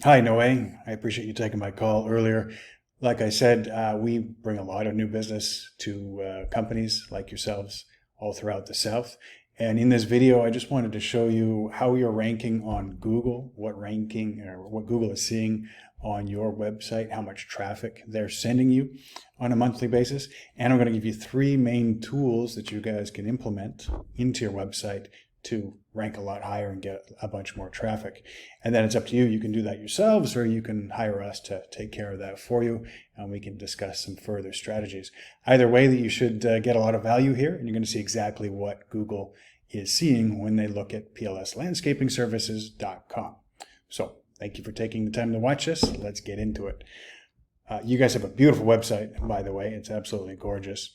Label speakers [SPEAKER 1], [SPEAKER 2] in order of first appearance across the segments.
[SPEAKER 1] Hi, Noe. I appreciate you taking my call earlier. Like I said, we bring a lot of new business to companies like yourselves all throughout the South. And in this video, I just wanted to show you how you're ranking on Google, what ranking or what Google is seeing on your website, how much traffic they're sending you on a monthly basis. And I'm going to give you three main tools that you guys can implement into your website to rank a lot higher and get a bunch more traffic. And then it's up to you. You can do that yourselves, or you can hire us to take care of that for you, and we can discuss some further strategies. Either way, that you should get a lot of value here, and you're going to see exactly what Google is seeing when they look at plslandscapingservices.com. So thank you for taking the time to watch this. Let's get into it. You guys have a beautiful website, by the way. It's absolutely gorgeous.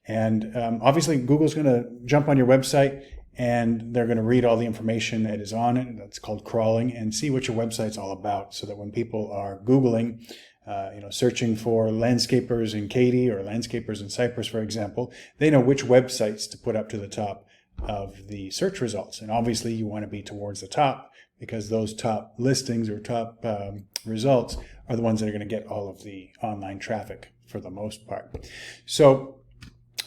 [SPEAKER 1] And obviously, Google's going to jump on your website and they're going to read all the information that is on it. That's called crawling, and see what your website's all about, so that when people are Googling, searching for landscapers in Katy or landscapers in Cypress, for example, they know which websites to put up to the top of the search results. And obviously you want to be towards the top, because those top listings or top results are the ones that are going to get all of the online traffic for the most part. So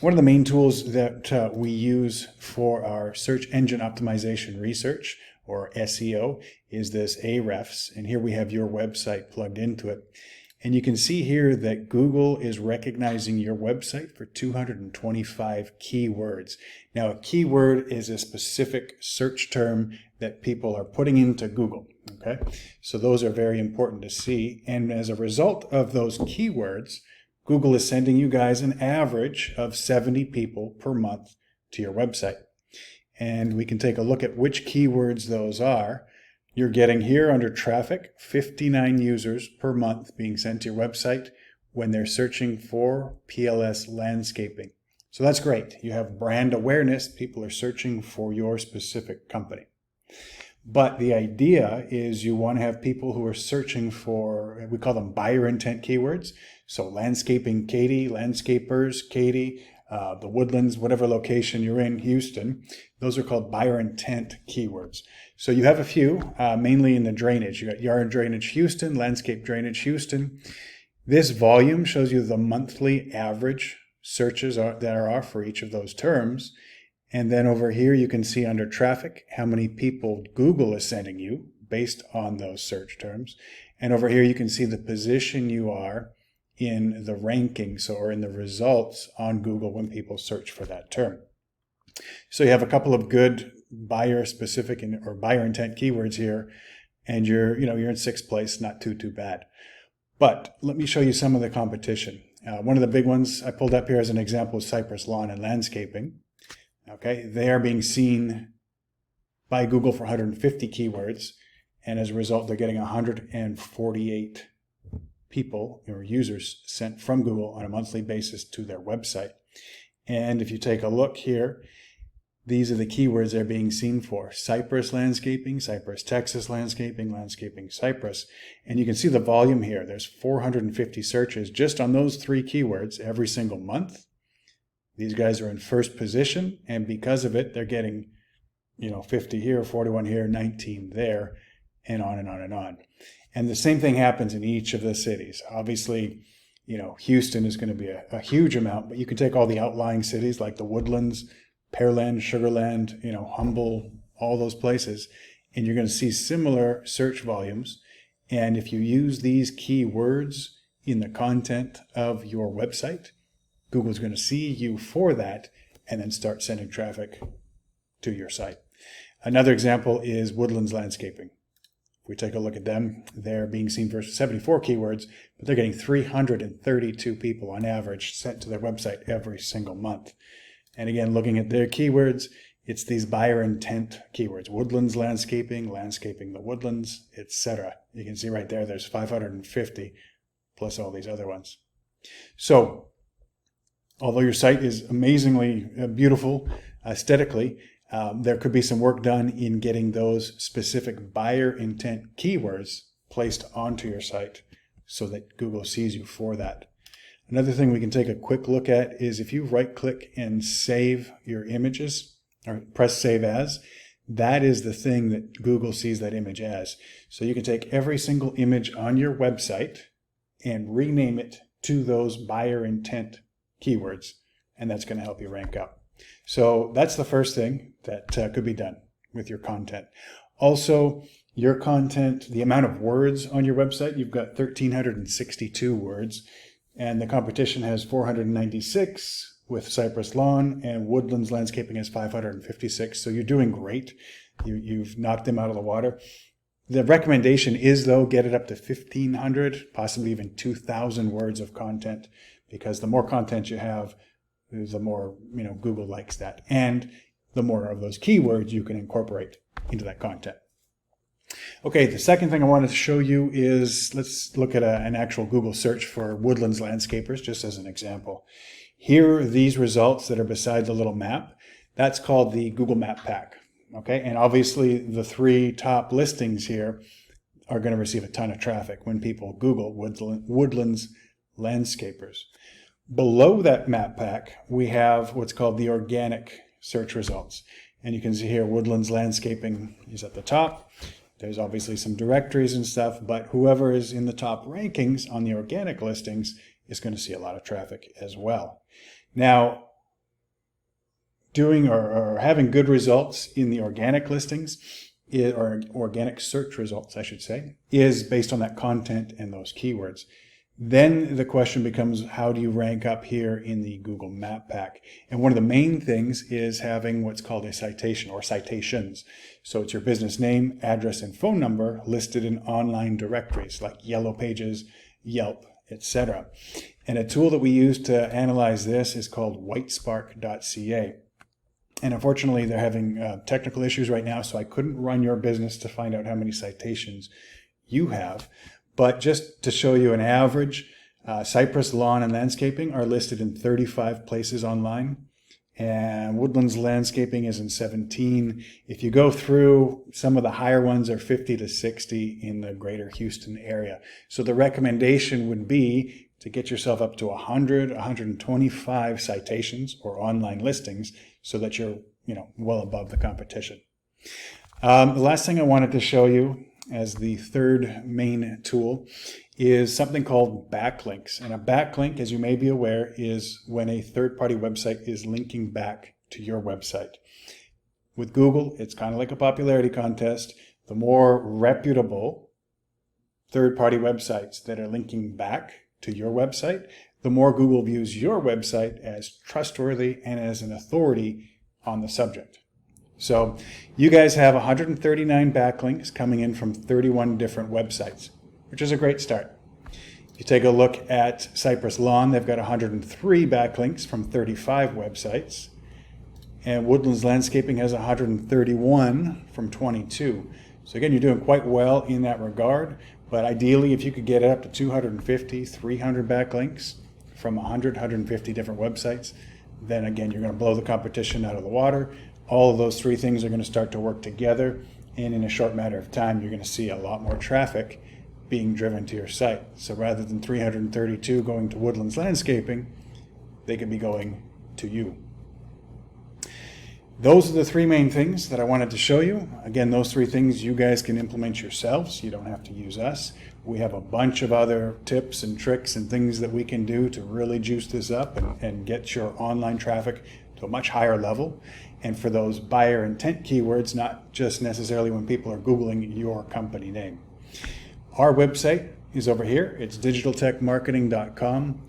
[SPEAKER 1] one of the main tools that we use for our search engine optimization research, or SEO, is this Ahrefs. And here we have your website plugged into it. And you can see here that Google is recognizing your website for 225 keywords. Now, a keyword is a specific search term that people are putting into Google. Okay, so those are very important to see. And as a result of those keywords, Google is sending you guys an average of 70 people per month to your website. And we can take a look at which keywords those are. You're getting here under traffic, 59 users per month being sent to your website when they're searching for PLS landscaping. So that's great. You have brand awareness. People are searching for your specific company. But the idea is you want to have people who are searching for, we call them buyer intent keywords. So landscaping Katy, landscapers Katy, the Woodlands, whatever location you're in, Houston, those are called buyer intent keywords. So you have a few, mainly in the drainage. You got yard drainage Houston, landscape drainage Houston. This volume shows you the monthly average searches that are for each of those terms. And then over here, you can see under traffic how many people Google is sending you based on those search terms. And over here, you can see the position you are in the rankings, or in the results on Google when people search for that term. So you have a couple of good buyer specific or buyer intent keywords here, and you're in sixth place, not too bad. But let me show you some of the competition. One of the big ones I pulled up here as an example is Cypress lawn and landscaping. Okay, they are being seen by Google for 150 keywords, and as a result, they're getting 148 people or users sent from Google on a monthly basis to their website. And if you take a look here, these are the keywords they're being seen for: Cypress landscaping, Cypress Texas landscaping, landscaping Cypress. And you can see the volume here. There's 450 searches just on those three keywords every single month. These guys are in first position, and because of it, they're getting 50 here, 41 here, 19 there, and on and on and on. And the same thing happens in each of the cities. Obviously, Houston is going to be a huge amount, but you can take all the outlying cities like the Woodlands, Pearland, Sugarland, Humble, all those places, and you're going to see similar search volumes. And if you use these keywords in the content of your website, Google's going to see you for that and then start sending traffic to your site. Another example is Woodlands landscaping. If we take a look at them, they're being seen for 74 keywords, but they're getting 332 people on average sent to their website every single month. And again, looking at their keywords, it's these buyer intent keywords: Woodlands landscaping, landscaping the Woodlands, etc. You can see right there, there's 550 plus all these other ones. So although your site is amazingly beautiful aesthetically, there could be some work done in getting those specific buyer intent keywords placed onto your site so that Google sees you for that. Another thing we can take a quick look at is if you right click and save your images, or press save as, That is the thing that Google sees that image as. So you can take every single image on your website and rename it to those buyer intent keywords, and that's going to help you rank up. So that's the first thing that could be done with your content. Also, your content, the amount of words on your website, you've got 1,362 words, and the competition has 496 with Cypress Lawn, and Woodlands Landscaping has 556. So you're doing great. You've knocked them out of the water. The recommendation is, though, get it up to 1,500, possibly even 2,000 words of content, because the more content you have, the more, Google likes that, and the more of those keywords you can incorporate into that content. Okay, the second thing I wanted to show you is, let's look at an actual Google search for Woodlands landscapers, just as an example. Here are these results that are beside the little map. That's called the Google Map Pack. Okay, and obviously the 3 top listings here are going to receive a ton of traffic when people Google Woodlands landscapers. Below that map pack, we have what's called the organic search results. And you can see here Woodlands landscaping is at the top. There's obviously some directories and stuff, but whoever is in the top rankings on the organic listings is going to see a lot of traffic as well. Now, doing or having good results in the organic listings, or organic search results, I should say, is based on that content and those keywords. Then the question becomes, how do you rank up here in the Google Map Pack? And one of the main things is having what's called a citation or citations. So it's your business name, address, and phone number listed in online directories like Yellow Pages, Yelp, etc. And a tool that we use to analyze this is called whitespark.ca. And unfortunately, they're having technical issues right now, so I couldn't run your business to find out how many citations you have. But just to show you an average, Cypress Lawn and Landscaping are listed in 35 places online, and Woodlands Landscaping is in 17. If you go through, some of the higher ones are 50 to 60 in the greater Houston area. So the recommendation would be to get yourself up to 100, 125 citations or online listings so that you're, well above the competition. The last thing I wanted to show you as the third main tool is something called backlinks. And a backlink, as you may be aware, is when a third-party website is linking back to your website. With Google, it's kind of like a popularity contest. The more reputable third-party websites that are linking back to your website, the more Google views your website as trustworthy and as an authority on the subject. So you guys have 139 backlinks coming in from 31 different websites, which is a great start. You take a look at Cypress Lawn, they've got 103 backlinks from 35 websites. And Woodlands Landscaping has 131 from 22. So again, you're doing quite well in that regard. But ideally, if you could get it up to 250, 300 backlinks from 150 different websites, then again, you're going to blow the competition out of the water. All of those 3 things are going to start to work together, and in a short matter of time, you're going to see a lot more traffic being driven to your site. So rather than 332 going to Woodlands Landscaping, they could be going to you. Those are the 3 main things that I wanted to show you. Again, those 3 things you guys can implement yourselves. You don't have to use us. We have a bunch of other tips and tricks and things that we can do to really juice this up and get your online traffic to a much higher level. And for those buyer intent keywords, not just necessarily when people are Googling your company name. Our website is over here. It's digitaltechmarketing.com.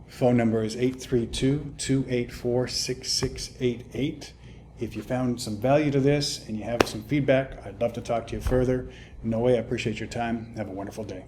[SPEAKER 1] Phone number is 832-284-6688. If you found some value to this and you have some feedback, I'd love to talk to you further. No way, I appreciate your time. Have a wonderful day.